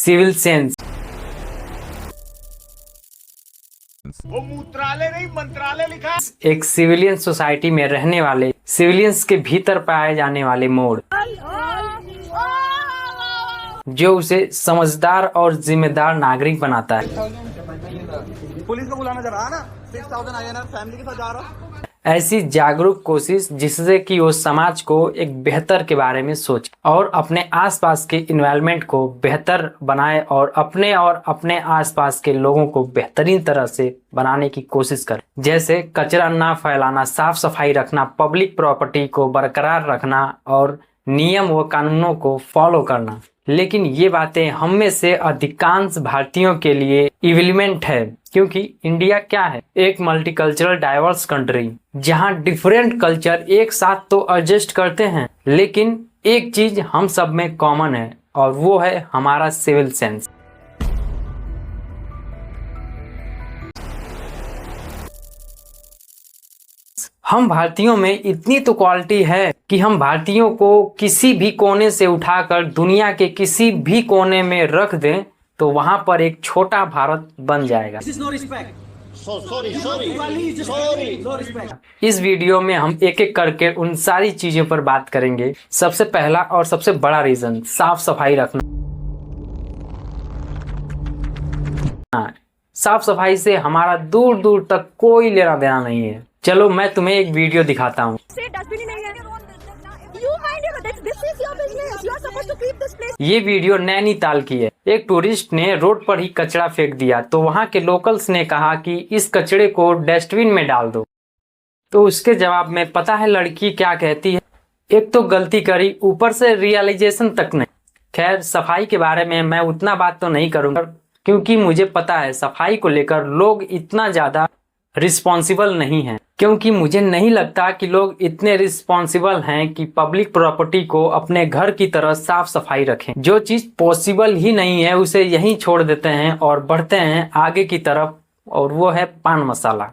Civil sense. वो मूत्रालय नहीं मंत्रालय लिखा। एक सिविलियन सोसाइटी में रहने वाले सिविलियंस के भीतर पाए जाने वाले मोड़ जो उसे समझदार और जिम्मेदार नागरिक बनाता है। पुलिस को बुलाना जरा ना 6000 INR फैमिली के साथ जा रहा। ऐसी जागरूक कोशिश जिससे कि वो समाज को एक बेहतर के बारे में सोचे और अपने आसपास के इन्वायरमेंट को बेहतर बनाए और अपने आसपास के लोगों को बेहतरीन तरह से बनाने की कोशिश करे। जैसे कचरा ना फैलाना, साफ सफाई रखना, पब्लिक प्रॉपर्टी को बरकरार रखना और नियम व कानूनों को फॉलो करना। लेकिन ये बातें हम में से अधिकांश भारतीयों के लिए इविलमेंट है, क्योंकि इंडिया क्या है? एक मल्टीकल्चरल डाइवर्स कंट्री जहां डिफरेंट कल्चर एक साथ तो एडजस्ट करते हैं, लेकिन एक चीज हम सब में कॉमन है और वो है हमारा सिविल सेंस। हम भारतीयों में इतनी तो क्वालिटी है कि हम भारतीयों को किसी भी कोने से उठाकर दुनिया के किसी भी कोने में रख दें तो वहां पर एक छोटा भारत बन जाएगा। इस वीडियो में हम एक एक करके उन सारी चीजों पर बात करेंगे। सबसे पहला और सबसे बड़ा रीजन साफ सफाई रखना। साफ सफाई से हमारा दूर दूर तक कोई लेना देना नहीं है। चलो मैं तुम्हें एक वीडियो दिखाता हूँ। ये वीडियो नैनीताल की है। एक टूरिस्ट ने रोड पर ही कचरा फेंक दिया तो वहाँ के लोकल्स ने कहा कि इस कचरे को डस्टबिन में डाल दो। तो उसके जवाब में पता है लड़की क्या कहती है? एक तो गलती करी, ऊपर से रियलाइजेशन तक नहीं। खैर, सफाई के बारे में मैं उतना बात तो नहीं करूँगा क्योंकि मुझे पता है सफाई को लेकर लोग इतना ज़्यादा रिस्पॉन्सिबल नहीं है, क्योंकि मुझे नहीं लगता कि लोग इतने रिस्पॉन्सिबल हैं कि पब्लिक प्रॉपर्टी को अपने घर की तरह साफ सफाई रखें। जो चीज पॉसिबल ही नहीं है उसे यहीं छोड़ देते हैं और बढ़ते हैं आगे की तरफ, और वो है पान मसाला।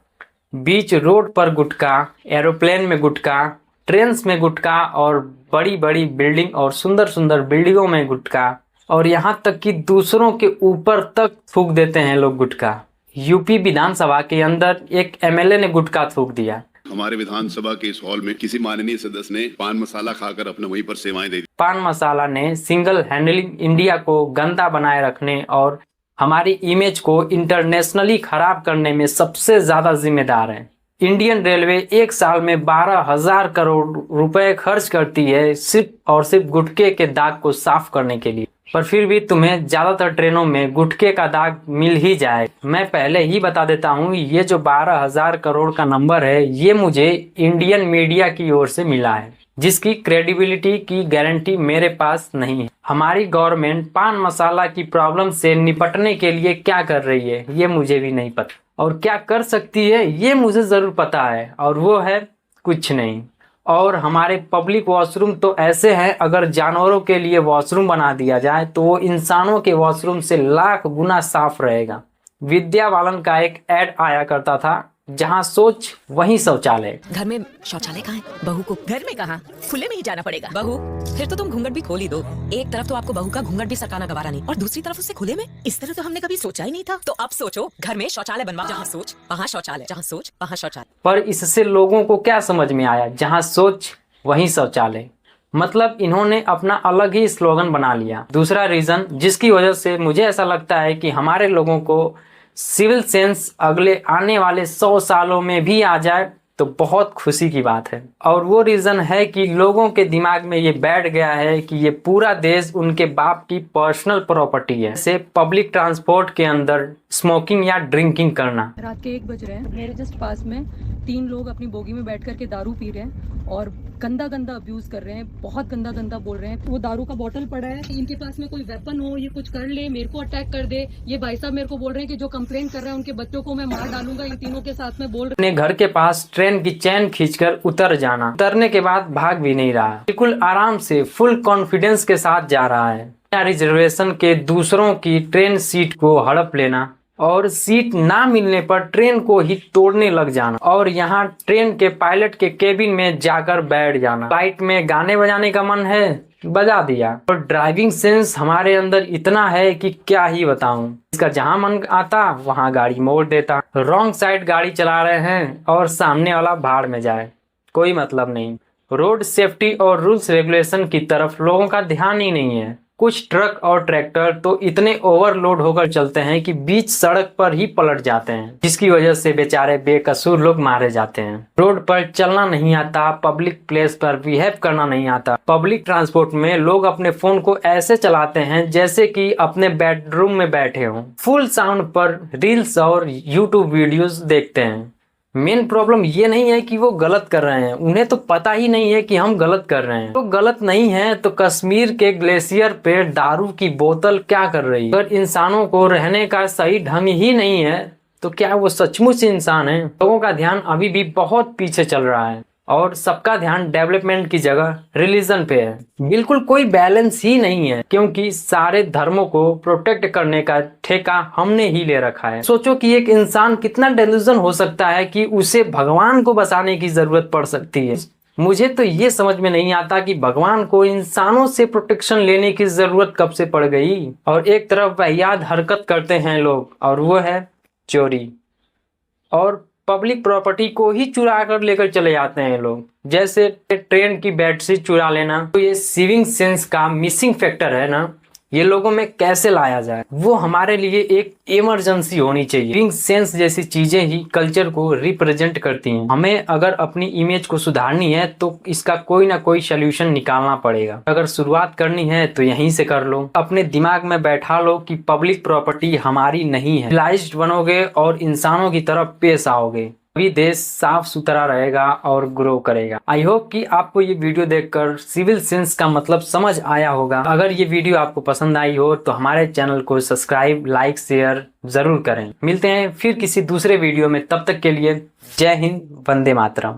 बीच रोड पर गुटखा, एरोप्लेन में गुटखा, ट्रेन्स में गुटखा और बड़ी बड़ी बिल्डिंग और सुंदर सुंदर बिल्डिंगों में गुटखा, और यहाँ तक कि दूसरों के ऊपर तक थूक देते हैं लोग गुटखा। यूपी विधानसभा के अंदर एक MLA ने गुटखा थूक दिया। हमारे विधानसभा के इस हॉल में किसी माननीय सदस्य ने पान मसाला खाकर अपने वहीं पर सेवाएं दे दी। पान मसाला ने सिंगल हैंडलिंग इंडिया को गंदा बनाए रखने और हमारी इमेज को इंटरनेशनली खराब करने में सबसे ज्यादा जिम्मेदार है। इंडियन रेलवे एक साल में 12,000 करोड़ रुपए खर्च करती है सिर्फ और सिर्फ गुटखे के दाग को साफ करने के लिए, पर फिर भी तुम्हें ज्यादातर ट्रेनों में गुटखे का दाग मिल ही जाए। मैं पहले ही बता देता हूँ, ये जो 12,000 करोड़ का नंबर है ये मुझे इंडियन मीडिया की ओर से मिला है, जिसकी क्रेडिबिलिटी की गारंटी मेरे पास नहीं है। हमारी गवर्नमेंट पान मसाला की प्रॉब्लम से निपटने के लिए क्या कर रही है ये मुझे भी नहीं पता, और क्या कर सकती है ये मुझे जरूर पता है, और वो है कुछ नहीं। और हमारे पब्लिक वॉशरूम तो ऐसे हैं, अगर जानवरों के लिए वॉशरूम बना दिया जाए तो वो इंसानों के वॉशरूम से लाख गुना साफ रहेगा। विद्या बालन का एक ऐड आया करता था, जहाँ सोच वहीं शौचालय। घर में शौचालय कहाँ है? बहू को घर में कहाँ, खुले में ही जाना पड़ेगा। बहू, फिर तो तुम घूंघट भी खोल ही दो। एक तरफ तो आपको बहू का घूंघट भी सरकाना गवारा नहीं, और दूसरी तरफ उससे खुले में। इस तरह तो हमने कभी सोचा ही नहीं था। तो अब सोचो, घर में शौचालय बनवा। जहाँ सोच वहाँ शौचालय, जहाँ सोच वहाँ शौचालय। पर इससे लोगों को क्या समझ में आया? जहाँ सोच वहीं शौचालय। मतलब इन्होंने अपना अलग ही स्लोगन बना लिया। दूसरा रीजन जिसकी वजह से मुझे ऐसा लगता है कि हमारे लोगों को सिविल सेंस अगले आने वाले 100 सालों में भी आ जाए तो बहुत खुशी की बात है, और वो रीजन है कि लोगों के दिमाग में ये बैठ गया है कि ये पूरा देश उनके बाप की पर्सनल प्रॉपर्टी है। जैसे पब्लिक ट्रांसपोर्ट के अंदर स्मोकिंग या ड्रिंकिंग करना। रात के 1 बज रहे हैं, मेरे जस्ट पास में 3 लोग अपनी बोगी में बैठ करके दारू पी रहे हैं और गंदा गंदा अब्यूज कर रहे हैं, बहुत गंदा गंदा बोल रहे हैं। वो दारू का बोतल पड़ा है, इनके पास में कोई वेपन हो, ये कुछ कर ले, मेरे को अटैक कर दे। ये भाई साहब मेरे को बोल रहे हैं कि जो कंप्लेन कर रहे हैं उनके बच्चों को मैं मार डालूंगा। इन तीनों के साथ में बोल रहे अपने घर के पास ट्रेन की चैन खींचकर उतर जाना, उतरने के बाद भाग भी नहीं रहा, बिल्कुल आराम से फुल कॉन्फिडेंस के साथ जा रहा है। रिजर्वेशन के दूसरों की ट्रेन सीट को हड़प लेना, और सीट ना मिलने पर ट्रेन को ही तोड़ने लग जाना और यहाँ ट्रेन के पायलट के केबिन में जाकर बैठ जाना। फ्लाइट में गाने बजाने का मन है, बजा दिया। और ड्राइविंग सेंस हमारे अंदर इतना है कि क्या ही बताऊं। इसका जहां मन आता वहां गाड़ी मोड़ देता। रॉन्ग साइड गाड़ी चला रहे हैं और सामने वाला भाड़ में जाए, कोई मतलब नहीं। रोड सेफ्टी और रूल्स रेगुलेशन की तरफ लोगों का ध्यान ही नहीं है। कुछ ट्रक और ट्रैक्टर तो इतने ओवरलोड होकर चलते हैं कि बीच सड़क पर ही पलट जाते हैं, जिसकी वजह से बेचारे बेकसूर लोग मारे जाते हैं। रोड पर चलना नहीं आता, पब्लिक प्लेस पर बिहेव करना नहीं आता। पब्लिक ट्रांसपोर्ट में लोग अपने फोन को ऐसे चलाते हैं जैसे कि अपने बेडरूम में बैठे हों। फुल साउंड पर रील्स और यूट्यूब वीडियोस देखते हैं। मेन प्रॉब्लम ये नहीं है कि वो गलत कर रहे हैं, उन्हें तो पता ही नहीं है कि हम गलत कर रहे हैं। तो गलत नहीं है तो कश्मीर के ग्लेशियर पे दारू की बोतल क्या कर रही है? अगर इंसानों को रहने का सही ढंग ही नहीं है तो क्या वो सचमुच इंसान है? लोगों का ध्यान अभी भी बहुत पीछे चल रहा है और सबका ध्यान डेवलपमेंट की जगह रिलीजन पे है। बिल्कुल कोई बैलेंस ही नहीं है, क्योंकि सारे धर्मों को प्रोटेक्ट करने का ठेका हमने ही ले रखा है। सोचो कि एक इंसान कितना डेल्यूजन हो सकता है कि उसे भगवान को बचाने की जरूरत पड़ सकती है। मुझे तो ये समझ में नहीं आता कि भगवान को इंसानों से प्रोटेक्शन लेने की जरूरत कब से पड़ गई। और एक तरफ वाहियात हरकत करते हैं लोग और वो है चोरी, और पब्लिक प्रॉपर्टी को ही चुरा कर लेकर चले जाते हैं लोग, जैसे ट्रेन की बेडशीट चुरा लेना। तो ये सिविंग सेंस का मिसिंग फैक्टर है ना, ये लोगों में कैसे लाया जाए, वो हमारे लिए एक इमरजेंसी होनी चाहिए। सिविंग सेंस जैसी चीजें ही कल्चर को रिप्रेजेंट करती हैं। हमें अगर अपनी इमेज को सुधारनी है तो इसका कोई ना कोई सोल्यूशन निकालना पड़ेगा। अगर शुरुआत करनी है तो यहीं से कर लो। अपने दिमाग में बैठा लो कि पब्लिक प्रॉपर्टी हमारी नहीं है। सिविलाइज्ड बनोगे और इंसानों की तरफ पेश आओगे, तभी देश साफ सुथरा रहेगा और ग्रो करेगा। आई होप कि आपको ये वीडियो देखकर सिविल सेंस का मतलब समझ आया होगा। अगर ये वीडियो आपको पसंद आई हो तो हमारे चैनल को सब्सक्राइब, लाइक, शेयर जरूर करें। मिलते हैं फिर किसी दूसरे वीडियो में, तब तक के लिए जय हिंद, वंदे मातरम।